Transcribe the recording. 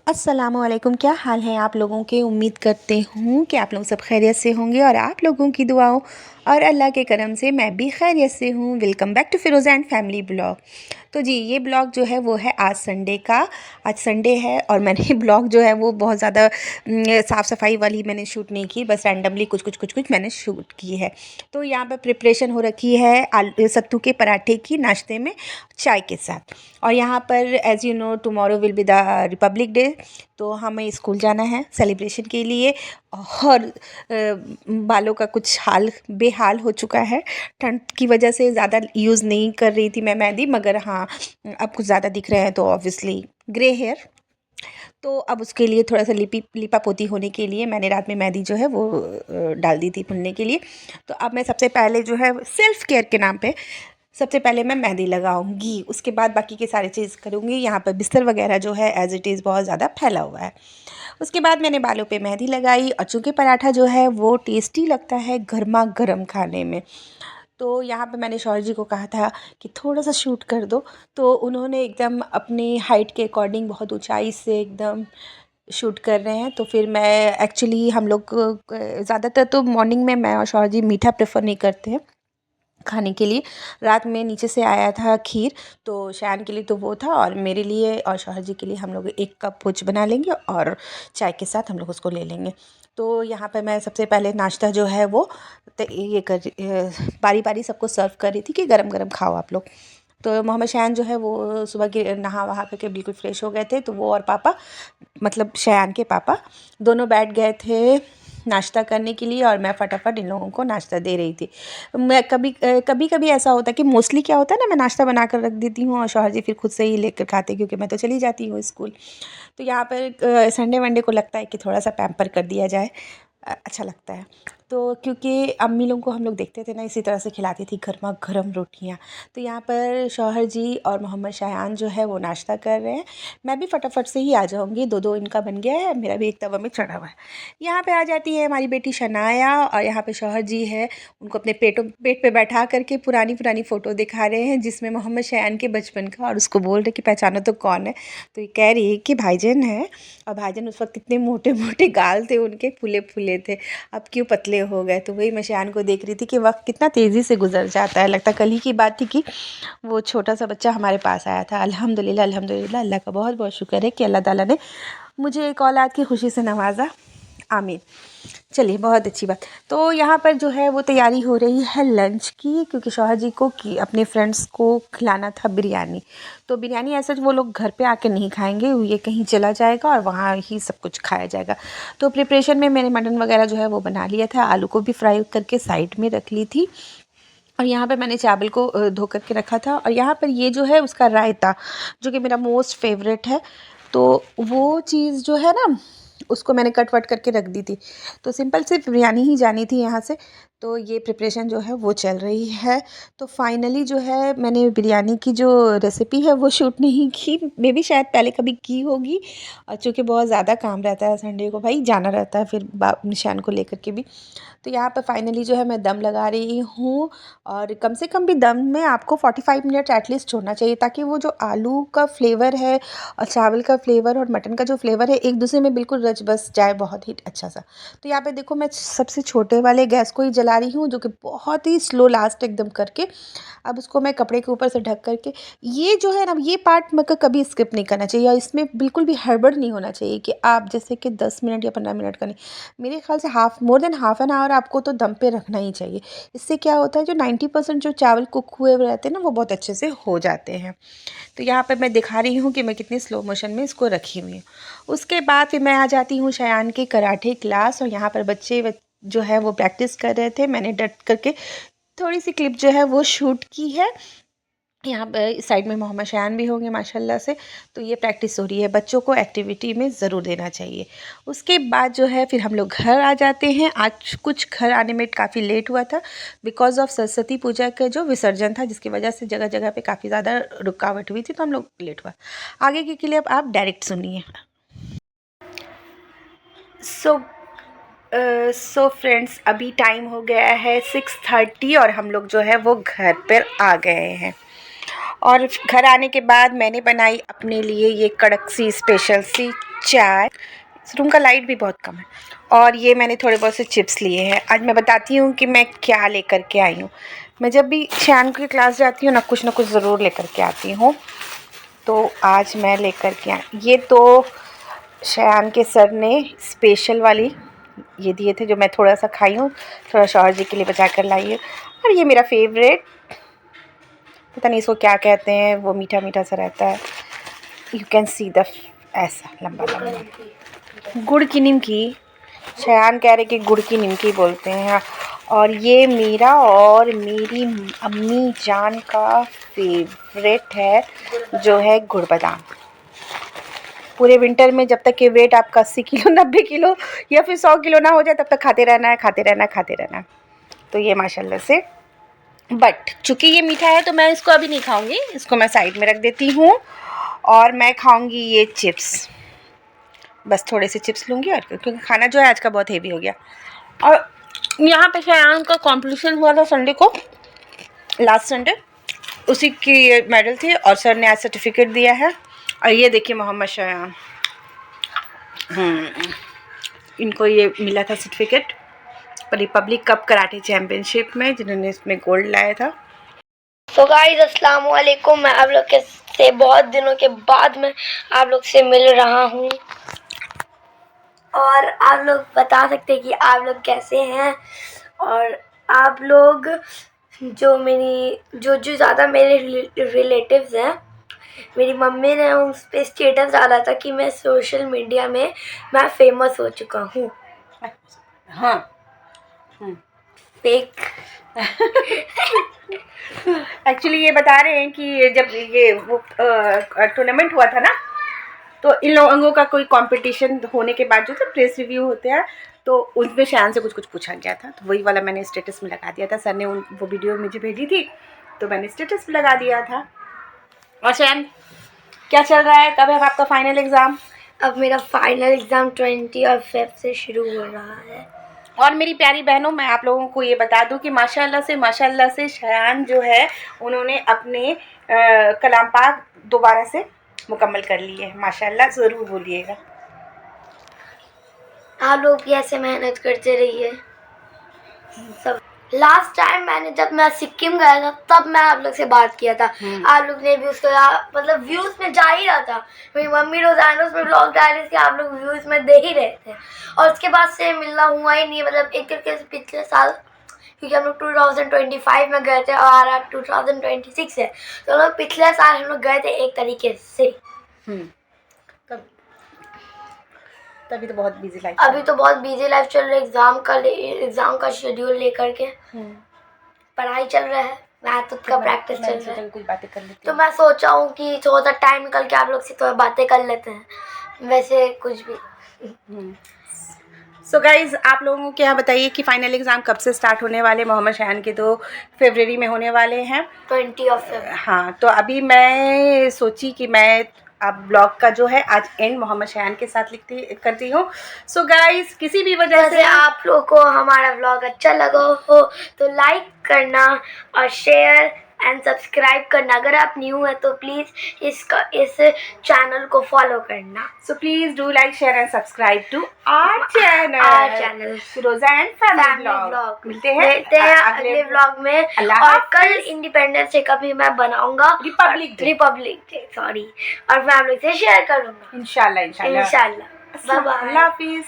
अस्सलामुअलैकुम। क्या हाल है आप लोगों के? उम्मीद करते हूँ कि आप लोग सब खैरियत से होंगे और आप लोगों की दुआओं और अल्लाह के करम से मैं भी खैरियत से हूँ। Welcome back to Firoz and family blog. तो जी, ये ब्लॉग जो है वो है आज संडे का। आज संडे है और मैंने ब्लॉग जो है वो बहुत ज़्यादा साफ़ सफाई वाली मैंने शूट नहीं की, बस रैंडमली कुछ मैंने शूट की है। तो यहाँ पर प्रिपरेशन हो रखी है आलू सत्तू के पराठे की नाश्ते में चाय के साथ। और यहाँ पर as you know tomorrow will be the Republic day, तो हमें स्कूल जाना है सेलिब्रेशन के लिए। और बालों का कुछ बेहाल हो चुका है। ठंड की वजह से ज़्यादा यूज़ नहीं कर रही थी मैं मेहंदी, मगर हाँ, अब कुछ ज़्यादा दिख रहे हैं तो ऑब्वियसली ग्रे हेयर। तो अब उसके लिए थोड़ा सा लिपा पोती होने के लिए मैंने रात में मेहंदी जो है वो डाल दी थी भुनने के लिए। तो अब मैं सबसे पहले जो है सेल्फ़ केयर के नाम पे सबसे पहले मैं मेहंदी लगाऊंगी, उसके बाद बाकी के सारे चीज़ करूँगी। यहाँ पर बिस्तर वगैरह जो है एज़ इट इज़ बहुत ज़्यादा फैला हुआ है। उसके बाद मैंने बालों पे मेहंदी लगाई और चूँकि पराठा जो है वो टेस्टी लगता है गरमा-गरम खाने में, तो यहाँ पे मैंने शौहर जी को कहा था कि थोड़ा-सा शूट कर दो। तो उन्होंने एकदम अपनी हाइट के अकॉर्डिंग बहुत ऊँचाई से एकदम शूट कर रहे हैं। तो फिर मैं एक्चुअली हम लोग ज़्यादातर तो मॉर्निंग में मैं और शौहर जी मीठा प्रेफ़र नहीं करते हैं खाने के लिए। रात में नीचे से आया था खीर, तो शान के लिए तो वो था और मेरे लिए और शौहर जी के लिए हम लोग 1 कप कुछ बना लेंगे और चाय के साथ हम लोग उसको ले लेंगे। तो यहाँ पे मैं सबसे पहले नाश्ता जो है वो बारी-बारी सबको सर्व कर रही थी कि गरम-गरम खाओ आप लोग। तो मोहम्मद शान जो है वो सुबह के नहा-वहा करके बिल्कुल फ्रेश हो गए थे, तो वो और पापा, मतलब शयान के पापा, दोनों बैठ गए थे नाश्ता करने के लिए और मैं फटाफट इन लोगों को नाश्ता दे रही थी। मैं कभी-कभी ऐसा होता है कि मोस्टली क्या होता है ना, मैं नाश्ता बना कर रख देती हूँ और शौहर जी फिर खुद से ही लेकर खाते हैं क्योंकि मैं तो चली जाती हूँ स्कूल। तो यहाँ पर संडे वनडे को लगता है कि थोड़ा-सा पैम्पर कर दिया जाए, अच्छा लगता है। तो क्योंकि अम्मी लोगों को हम लोग देखते थे ना, इसी तरह से खिलाती थी गरमा-गरम रोटियाँ। तो यहाँ पर शौहर जी और मोहम्मद शायान जो है वो नाश्ता कर रहे हैं। मैं भी फटाफट से ही आ जाऊँगी, 2-2 इनका बन गया है, मेरा भी एक तवा में चढ़ा हुआ है। यहाँ पे आ जाती है हमारी बेटी शनाया और यहाँ पे शौहर जी है, उनको अपने पेट पे बैठा कर के पुरानी-पुरानी फ़ोटो दिखा रहे हैं जिसमें मोहम्मद शायान के बचपन का, और उसको बोल रहे कि पहचानो तो कौन है? तो ये कह रही है कि भाईजान है। और भाईजान उस वक़्त कितने मोटे-मोटे गाल थे उनके, फूले-फूले थे, अब क्यों पतले हो गए। तो वही मैं शायान को देख रही थी कि वक़्त कितना तेज़ी से गुज़र जाता है। लगता है कल ही की बात थी कि वो छोटा-सा बच्चा हमारे पास आया था। अल्हम्दुलिल्लाह, अल्हम्दुलिल्लाह, अल्लाह का बहुत-बहुत शुक्र है कि अल्लाह ताला ने मुझे एक औलाद की खुशी से नवाज़ा। आमीन। चलिए, बहुत अच्छी बात। तो यहाँ पर जो है वो तैयारी हो रही है लंच की, क्योंकि शौहर जी को कि अपने फ्रेंड्स को खिलाना था बिरयानी। तो बिरयानी ऐसा वो लोग घर पे आके नहीं खाएँगे, ये कहीं चला जाएगा और वहाँ ही सब कुछ खाया जाएगा। तो प्रिपरेशन में मैंने मटन वगैरह जो है वो बना लिया था, आलू को भी फ्राई करके साइड में रख ली थी और यहाँ पे मैंने चावल को धो कर के रखा था। और यहाँ पर ये जो है उसका रायता, जो कि मेरा मोस्ट फ़ेवरेट है, तो वो चीज़ जो है ना, उसको मैंने कट वट करके रख दी थी। तो सिंपल सिर्फ बिरयानी ही जानी थी यहाँ से। तो ये प्रिपरेशन जो है वो चल रही है। तो फाइनली जो है मैंने बिरयानी की जो रेसिपी है वो शूट नहीं की, मे बी शायद पहले कभी की होगी, और चूँकि बहुत ज़्यादा काम रहता है संडे को, भाई जाना रहता है फिर निशान को लेकर के भी। तो यहाँ पर फाइनली जो है मैं दम लगा रही हूँ, और कम से कम भी दम में आपको 45 मिनट एटलीस्ट छोड़ना चाहिए, ताकि वो जो आलू का फ्लेवर है और चावल का फ्लेवर और मटन का जो फ्लेवर है एक दूसरे में बिल्कुल रच बस जाए, बहुत ही अच्छा सा। तो यहाँ पे देखो मैं सबसे छोटे वाले गैस को ही जला रही हूँ, जो कि बहुत ही स्लो लास्ट एकदम करके। अब उसको मैं कपड़े के ऊपर से ढक करके, ये जो है ना, ये पार्ट मगर कभी स्किप नहीं करना चाहिए और इसमें बिल्कुल भी हड़बड़ नहीं होना चाहिए कि आप जैसे कि 10 मिनट या 15 मिनट का नहीं, मेरे ख्याल से more than half an hour आपको तो दम पे रखना ही चाहिए। इससे क्या होता है, जो 90% जो चावल कुक हुए हुए रहते हैं ना, वो बहुत अच्छे से हो जाते हैं। तो यहाँ पे मैं दिखा रही हूँ कि मैं कितनी स्लो मोशन में इसको रखी हुई हूँ। उसके बाद फिर मैं आ जाती हूँ शयान के कराटे क्लास, और यहाँ पर बच्चे जो है वो प्रैक्टिस कर रहे थे। मैंने डट करके थोड़ी सी क्लिप जो है वो शूट की है। यहाँ पे इस साइड में मोहम्मद शयान भी होंगे माशाल्लाह से। तो ये प्रैक्टिस हो रही है, बच्चों को एक्टिविटी में ज़रूर देना चाहिए। उसके बाद जो है फिर हम लोग घर आ जाते हैं। आज कुछ घर आने में काफ़ी लेट हुआ था बिकॉज़ ऑफ सरस्वती पूजा का जो विसर्जन था, जिसकी वजह से जगह जगह पे काफ़ी ज़्यादा रुकावट हुई थी, तो हम लोग लेट हुआ। आगे की क्लिप आप डायरेक्ट सुनिए। सो सो फ्रेंड्स, अभी टाइम हो गया है 6:30 और हम लोग जो है वो घर पर आ गए हैं। और घर आने के बाद मैंने बनाई अपने लिए ये कड़क सी स्पेशल सी चाय, इस रूम का लाइट भी बहुत कम है, और ये मैंने थोड़े बहुत से चिप्स लिए हैं। आज मैं बताती हूँ कि मैं क्या लेकर के आई हूँ। मैं जब भी शैन की क्लास जाती हूँ ना कुछ ज़रूर लेकर के आती हूँ। तो आज मैं लेकर के आई, ये तो शैन के सर ने स्पेशल वाली ये दिए थे, जो मैं थोड़ा सा खाई हूँ, थोड़ा शौहर जी के लिए बचा कर लाई है। और ये मेरा फेवरेट, पता नहीं इसको क्या कहते हैं, वो मीठा मीठा सा रहता है, यू कैन सी द ऐसा लंबा लंबा गुड़ की निमकी। शयान कह रहे कि गुड़ की निमकी बोलते हैं। और ये मेरा और मेरी अम्मी जान का फेवरेट है, जो है गुड़ बादाम। पूरे विंटर में जब तक कि वेट आपका 80 किलो 90 किलो या फिर 100 किलो ना हो जाए, तब तक खाते रहना है, खाते रहना है, खाते रहना है। तो ये माशाल्लाह से, बट चूँकि ये मीठा है तो मैं इसको अभी नहीं खाऊंगी, इसको मैं साइड में रख देती हूँ। और मैं खाऊंगी ये चिप्स, बस थोड़े से चिप्स लूँगी, और क्योंकि खाना जो है आज का बहुत हेवी हो गया। और यहाँ पे शयान का कॉम्पिटिशन हुआ था संडे को, लास्ट संडे, उसी की मेडल थी, और सर ने आज सर्टिफिकेट दिया है। और ये देखिए मोहम्मद शयान, इनको ये मिला था certificate Republic cup karate championship में, जिन्होंने इसमें गोल्ड लाया था। तो गाइस अस्सलाम वालेकुम, मैं आप लोग के से बहुत दिनों के बाद मैं आप लोग से मिल रहा हूँ, और आप लोग बता सकते हैं कि आप लोग कैसे हैं। और आप लोग जो ज़्यादा मेरे रिलेटिव्स हैं, मेरी मम्मी ने उस पर स्टेटस डाला था कि मैं सोशल मीडिया में मैं फेमस हो चुका हूँ। हाँ, फेक एक्चुअली ये बता रहे हैं कि जब ये वो टूर्नामेंट हुआ था ना, तो इन लोगों का कोई कंपटीशन होने के बाद जो थे प्रेस रिव्यू होते हैं, तो उसमें शयान से कुछ पूछा गया था, तो वही वाला मैंने स्टेटस में लगा दिया था। सर ने वो वीडियो मुझे भेजी थी, तो मैंने स्टेटस में लगा दिया था। और शयान क्या चल रहा है, कब है आपका फाइनल एग्ज़ाम? अब मेरा फाइनल एग्ज़ाम 20 और फेब से शुरू हो रहा है। और मेरी प्यारी बहनों, मैं आप लोगों को ये बता दूं कि माशाल्लाह से शयान जो है उन्होंने अपने कलाम पाक दोबारा से मुकम्मल कर ली है। माशाल्लाह, ज़रूर बोलिएगा। आप लोग भी ऐसे मेहनत करते रहिए सब। लास्ट टाइम मैंने जब मैं सिक्किम गया था, तब मैं आप लोग से बात किया था, आप लोग ने भी उसको मतलब व्यूज़ में जा ही रहा था। मेरी मम्मी रोजाना उसमें ब्लॉग डाल रही थी, आप लोग व्यूज़ में दे ही रहे थे। और उसके बाद से मिलना हुआ ही नहीं, मतलब एक तरीके से पिछले साल, क्योंकि हम लोग 2025 में गए थे और अब 2026 है, तो हम लोग पिछले साल हम लोग गए थे एक तरीके से। तभी तो बहुत बिजी लाइफ, अभी तो बहुत बिजी लाइफ चल रही है, एग्ज़ाम का शेड्यूल लेकर के पढ़ाई चल रहा है, मैथ का प्रैक्टिस चल रहा है। कुछ बातें कर लेते तो मैं सोचा हूँ कि थोड़ा सा टाइम निकल के आप लोग से थोड़ा बातें कर लेते हैं, वैसे कुछ भी। सो गाइज़, आप लोगों को क्या बताइए कि फ़ाइनल एग्ज़ाम कब से स्टार्ट होने वाले? मोहम्मद शयान के तो फरवरी में होने वाले हैं, 20 ऑफ फेब। हाँ, तो अभी मैं सोची कि मैं अब ब्लॉग का जो है आज एंड मोहम्मद शयान के साथ करती हूँ। सो गाइज़, किसी भी वजह से आप लोग को हमारा ब्लॉग अच्छा लगा हो तो लाइक करना और शेयर एंड सब्सक्राइब करना। अगर आप न्यू है तो प्लीज़ इस चैनल को फॉलो करना। So please do like share and subscribe to our channel Firoza and family blog. मिलते हैं अगले ब्लॉग में। और कल इंडिपेंडेंस डे का भी मैं बनाऊंगा, रिपब्लिक डे सॉरी, और फैमिली से शेयर करूंगा इंशाल्लाह। बाय बाय, अल्लाह हाफिज़।